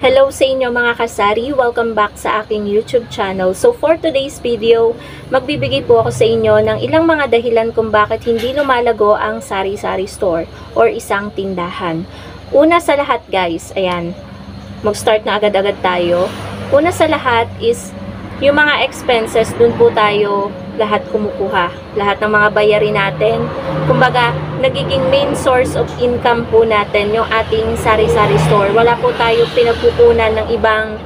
Hello sa inyo mga kasari! Welcome back sa aking YouTube channel. So for today's video, magbibigay po ako sa inyo ng ilang mga dahilan kung bakit hindi lumalago ang sari-sari store or isang tindahan. Una sa lahat guys, ayan, mag-start na agad-agad tayo. Una sa lahat is yung mga expenses, dun po tayo lahat kumukuha. Lahat ng mga bayarin natin. Kumbaga, nagiging main source of income po natin yung ating sari-sari store. Wala po tayo pinagkukunan ng ibang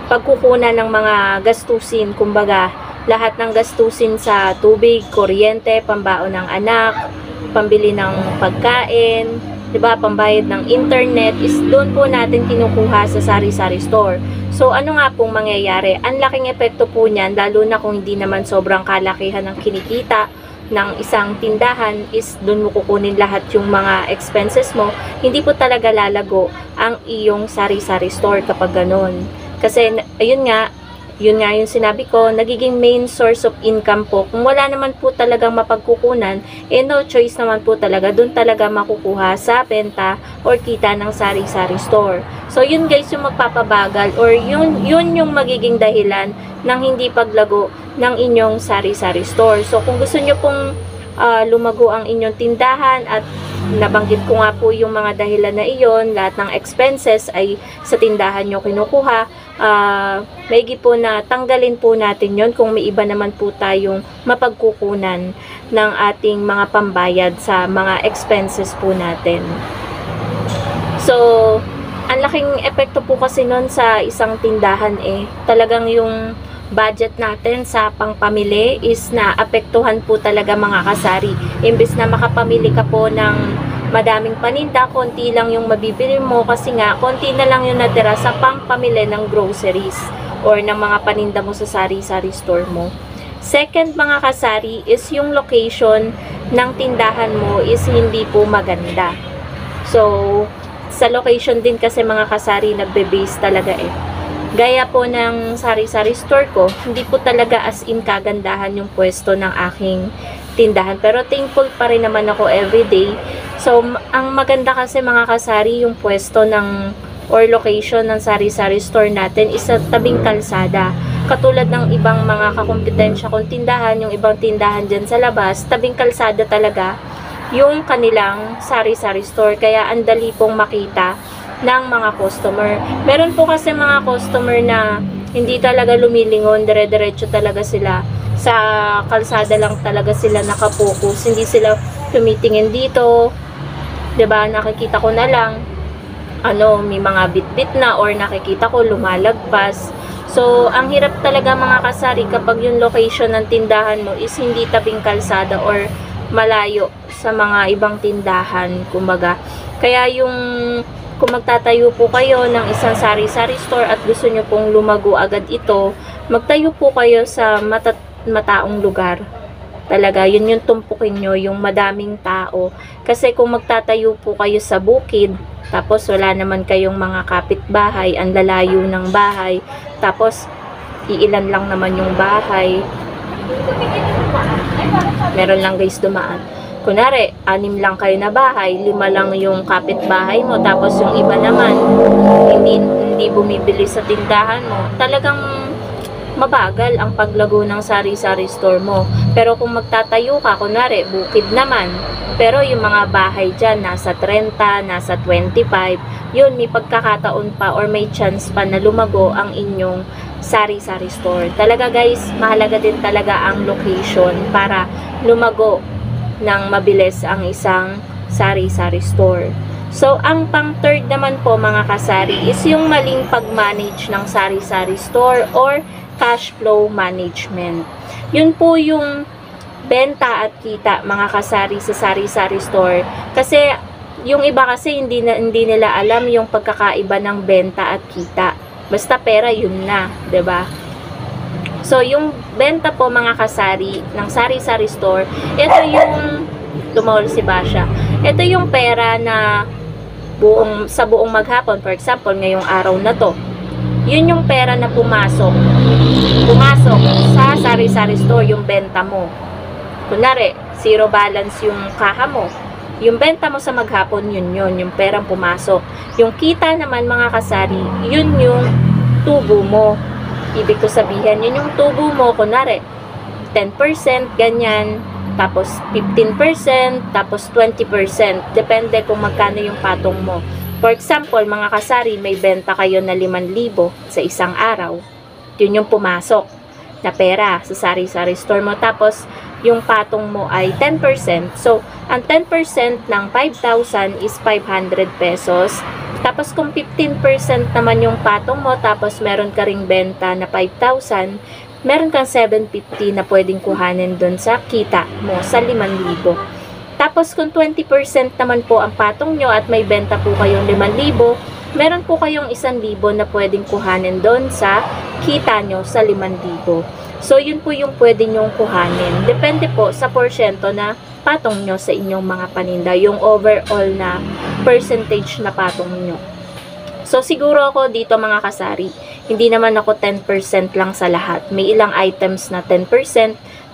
pagkukunan ng mga gastusin. Kumbaga, lahat ng gastusin sa tubig, kuryente, pambaon ng anak, pambili ng pagkain, diba, pambayad ng internet, is doon po natin kinukuha sa sari-sari store. So, ano nga pong mangyayari? Ang laking epekto po niyan, lalo na kung hindi naman sobrang kalakihan ng kinikita ng isang tindahan, is doon mo kukunin lahat yung mga expenses mo. Hindi po talaga lalago ang iyong sari-sari store kapag ganun. Kasi, ayun nga yung sinabi ko, nagiging main source of income po. Kung wala naman po talagang mapagkukunan, no choice naman po talaga, dun talaga makukuha sa benta or kita ng sari-sari store. So, yun guys yung magpapabagal or yun yung magiging dahilan ng hindi paglago ng inyong sari-sari store. So, kung gusto nyo pong lumago ang inyong tindahan at nabanggit ko nga po yung mga dahilan na iyon, lahat ng expenses ay sa tindahan nyo kinukuha, maigi po na tanggalin po natin yon kung may iba naman po tayong mapagkukunan ng ating mga pambayad sa mga expenses po natin. So, ang laking epekto po kasi nun sa isang tindahan talagang yung budget natin sa pangpamili is naapektuhan po talaga mga kasari. Imbes na makapamili ka po ng madaming paninda, konti lang yung mabibili mo kasi nga konti na lang yung natira sa pangpamili ng groceries or ng mga paninda mo sa sari-sari store mo. Second mga kasari is yung location ng tindahan mo is hindi po maganda. So, sa location din kasi mga kasari nagbe-base talaga Gaya po ng sari-sari store ko, hindi po talaga as in kagandahan yung pwesto ng aking tindahan. Pero thankful pa rin naman ako everyday. So, ang maganda kasi mga kasari, yung pwesto ng or location ng sari-sari store natin is sa tabing kalsada. Katulad ng ibang mga kakumpetensya kong tindahan, yung ibang tindahan dyan sa labas, tabing kalsada talaga yung kanilang sari-sari store. Kaya ang dali pong makita ng mga customer. Meron po kasi mga customer na hindi talaga lumilingon, dire-diretso talaga sila. Sa kalsada lang talaga sila nakapokus. Hindi sila tumitingin dito. 'Di ba? Nakikita ko na lang may mga bit-bit na or nakikita ko lumalagpas. So, ang hirap talaga mga kasari kapag yung location ng tindahan mo is hindi tabing kalsada or malayo sa mga ibang tindahan, kumbaga. Kaya kung magtatayo po kayo ng isang sari-sari store at gusto nyo pong lumago agad ito, magtayo po kayo sa mataong lugar. Talaga, yun yung tumpukin nyo, yung madaming tao. Kasi kung magtatayo po kayo sa bukid, tapos wala naman kayong mga kapitbahay, ang lalayo ng bahay, tapos iilan lang naman yung bahay. Meron lang guys dumaan. Kunwari, 6 lang kayo na bahay, 5 lang yung kapitbahay mo, tapos yung iba naman, hindi bumibili sa tindahan mo. Talagang mabagal ang paglago ng sari-sari store mo. Pero kung magtatayo ka, kunwari, bukid naman, pero yung mga bahay dyan, nasa 30, nasa 25, yun, may pagkakataon pa or may chance pa na lumago ang inyong sari-sari store. Talaga guys, mahalaga din talaga ang location para lumago ng mabilis ang isang sari-sari store. So, ang pang-third naman po mga kasari is yung maling pag-manage ng sari-sari store or cash flow management. Yun po yung benta at kita mga kasari sa sari-sari store. Kasi yung iba kasi hindi nila alam yung pagkakaiba ng benta at kita. Basta pera yun na, 'di ba? So, yung benta po mga kasari ng sari-sari store, ito yung tumawal si Basha. Ito yung pera na sa buong maghapon, for example, ngayong araw na to. Yun yung pera na pumasok sa sari-sari store, yung benta mo. Kunwari, zero balance yung kaha mo. Yung benta mo sa maghapon, yun yung perang pumasok. Yung kita naman mga kasari, yun yung tubo mo. Ibig ko sabihin, yun yung tubo mo, kunwari, 10%, ganyan, tapos 15%, tapos 20%. Depende kung magkano yung patong mo. For example, mga kasari, may benta kayo na 5,000 sa isang araw. Yun yung pumasok na pera sa sari-sari store mo. Tapos, yung patong mo ay 10%. So, ang 10% ng 5,000 is 500 pesos. Tapos, kung 15% naman yung patong mo, tapos meron ka ring benta na 5,000, meron kang 750 na pwedeng kuhanin doon sa kita mo sa 5,000. Tapos, kung 20% naman po ang patong nyo at may benta po kayong 5,000, meron po kayong 1,000 na pwedeng kuhanin doon sa kita nyo sa 5,000. So, yun po yung pwede nyong kuhanin. Depende po sa porsyento na patong nyo sa inyong mga paninda. Yung overall na percentage na patong nyo. So, siguro ako dito mga kasari, hindi naman ako 10% lang sa lahat. May ilang items na 10%,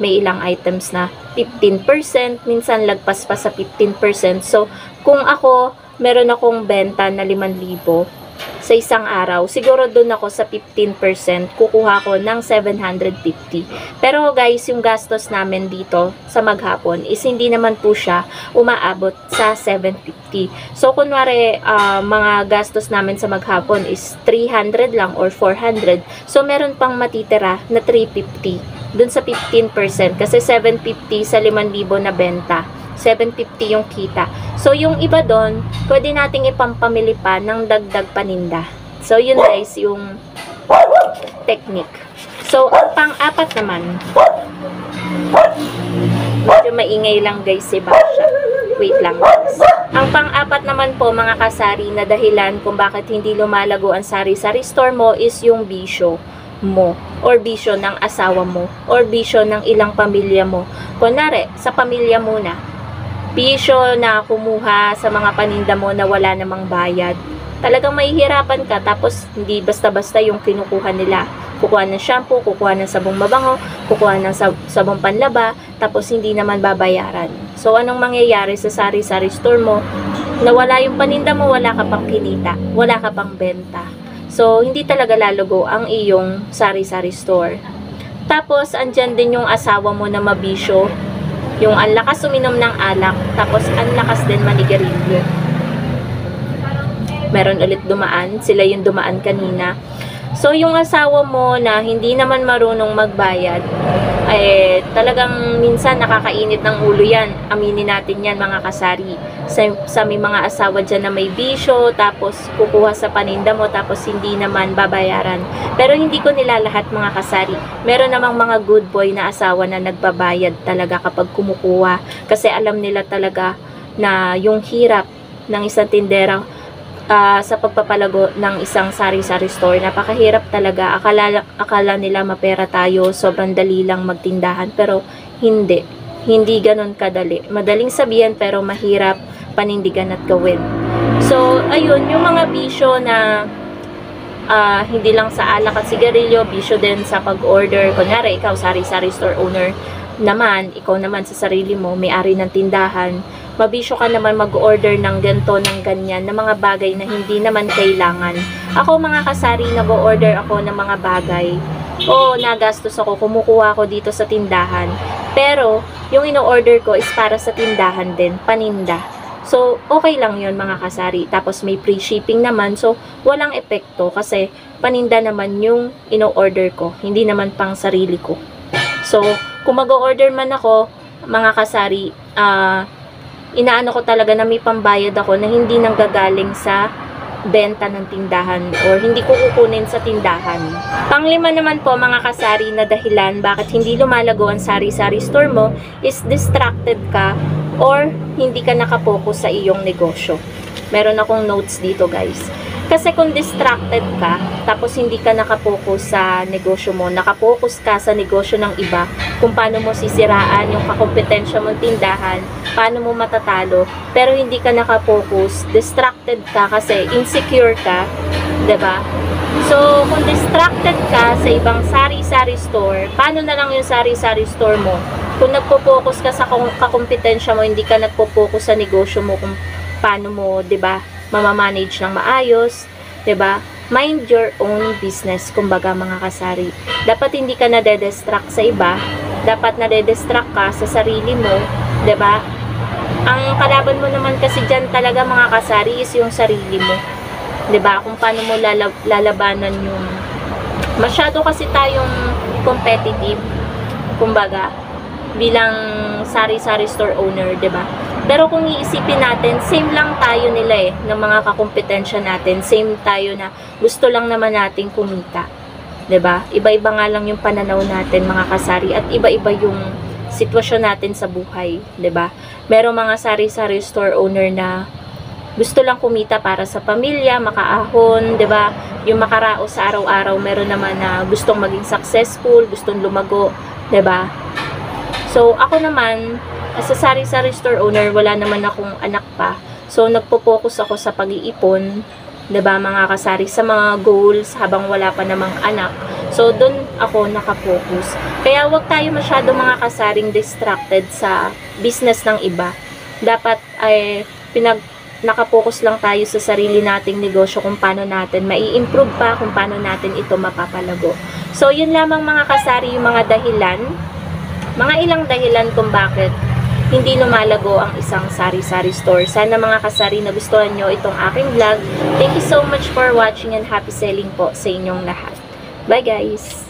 may ilang items na 15%, minsan lagpas pa sa 15%. So, kung ako, meron akong benta na 5,000 sa isang araw, siguro doon ako sa 15%, kukuha ko ng 750. Pero guys, yung gastos namin dito sa maghapon is hindi naman po siya umaabot sa 750. So, kunwari, mga gastos namin sa maghapon is 300 lang or 400. So, meron pang matitira na 350 doon sa 15%. Kasi 750 sa 5,000 na benta. 750 yung kita. So, yung iba doon, pwede nating ipampamili pa ng dagdag paninda. So, yun guys, yung technique. So, ang pang-apat naman, medyo maingay lang guys si Basha. Wait lang guys. Ang pang-apat naman po mga kasari na dahilan kung bakit hindi lumalago ang sari-sari store mo is yung bisyo mo or bisyo ng asawa mo or bisyo ng ilang pamilya mo. Kunwari, sa pamilya muna, bisyo na kumuha sa mga paninda mo na wala namang bayad. Talagang mahihirapan ka, tapos hindi basta-basta yung kinukuha nila. Kukuha ng shampoo, kukuha ng sabong mabango, kukuha ng sabong panlaba, tapos hindi naman babayaran. So, anong mangyayari sa sari-sari store mo? Nawala yung paninda mo, wala ka pang kinita, wala ka pang benta. So, hindi talaga lalago ang iyong sari-sari store. Tapos, andyan din yung asawa mo na mabisyo. Yung ang lakas uminom ng alak, tapos ang lakas din manigarilyo. Meron ulit dumaan, sila yung dumaan kanina. So, yung asawa mo na hindi naman marunong magbayad, talagang minsan nakakainit ng ulo yan. Aminin natin yan mga kasari. Sa may mga asawa dyan na may bisyo, tapos kukuha sa paninda mo, tapos hindi naman babayaran. Pero hindi ko nila lahat mga kasari. Meron namang mga good boy na asawa na nagbabayad talaga kapag kumukuha. Kasi alam nila talaga na yung hirap ng isang tindera sa pagpapalago ng isang sari-sari store. Napakahirap talaga. Akala nila mapera tayo, sobrang dali lang magtindahan, pero hindi. Hindi ganun kadali. Madaling sabihin pero mahirap panindigan at gawin. So, ayun, yung mga bisyo na hindi lang sa alak at sigarilyo, bisyo din sa pag-order. Kunyari, ikaw sari-sari store owner naman, ikaw naman sa sarili mo, may-ari ng tindahan, mabisyo ka naman mag-order ng ganito, ng ganyan, na mga bagay na hindi naman kailangan. Ako mga kasari, nag-order ako ng mga bagay. Oo, nagastos ako, kumukuha ako dito sa tindahan. Pero, yung ino-order ko is para sa tindahan din, paninda. So, okay lang yun mga kasari. Tapos may free shipping naman, so walang epekto kasi paninda naman yung ino-order ko, hindi naman pang sarili ko. So, kung mag-order man ako, mga kasari, inaano ko talaga na may pambayad ako na hindi nanggagaling sa benta ng tindahan or hindi ko kukunin sa tindahan. Panglima naman po mga kasari na dahilan bakit hindi lumalago ang sari-sari store mo is distracted ka or hindi ka nakapokus sa iyong negosyo. Meron akong notes dito guys. Kasi kung distracted ka, tapos hindi ka nakapokus sa negosyo mo, nakapokus ka sa negosyo ng iba, kung paano mo sisiraan yung kakompetensya mong tindahan, paano mo matatalo, pero hindi ka nakapokus, distracted ka kasi insecure ka, 'di ba? So, kung distracted ka sa ibang sari-sari store, paano na lang yung sari-sari store mo? Kung nagpo-focus ka sa kakumpetensya mo, hindi ka nagpo-focus sa negosyo mo kung paano mo, 'di ba, mamamanage ng maayos, 'di ba? Mind your own business, kumbaga mga kasari. Dapat hindi ka nade-distract sa iba, dapat nade-distract ka sa sarili mo, 'di ba? Ang kalaban mo naman kasi diyan talaga mga kasari is yung sarili mo. 'Di ba? Kung paano mo lalabanan yung masyado kasi tayong competitive, kumbaga, bilang sari-sari store owner, 'di ba? Pero kung iisipin natin, same lang tayo nila ng mga kakumpetensya natin. Same tayo na gusto lang naman nating kumita. 'Di ba? Iba-iba nga lang yung pananaw natin mga kasari at iba-iba yung sitwasyon natin sa buhay, 'di ba? Merong mga sari-sari store owner na gusto lang kumita para sa pamilya, makaahon, 'di ba? Yung makaraos sa araw-araw. Meron naman na gustong maging successful, gustong lumago, 'di ba? So, ako naman, as a sari-sari store owner, wala naman akong anak pa. So, nagpo-focus ako sa pag-iipon, 'di ba, mga kasari, sa mga goals habang wala pa namang anak. So, doon ako nakafocus. Kaya, wag tayo masyado mga kasaring distracted sa business ng iba. Dapat ay nakapokus lang tayo sa sarili nating negosyo, kung paano natin mai-improve pa, kung paano natin ito mapapalago. So, yun lamang mga kasari, yung mga dahilan, mga ilang dahilan kung bakit hindi lumalago ang isang sari-sari store. Sana mga kasari nagustuhan nyo itong aking vlog. Thank you so much for watching and happy selling po sa inyong lahat. Bye guys!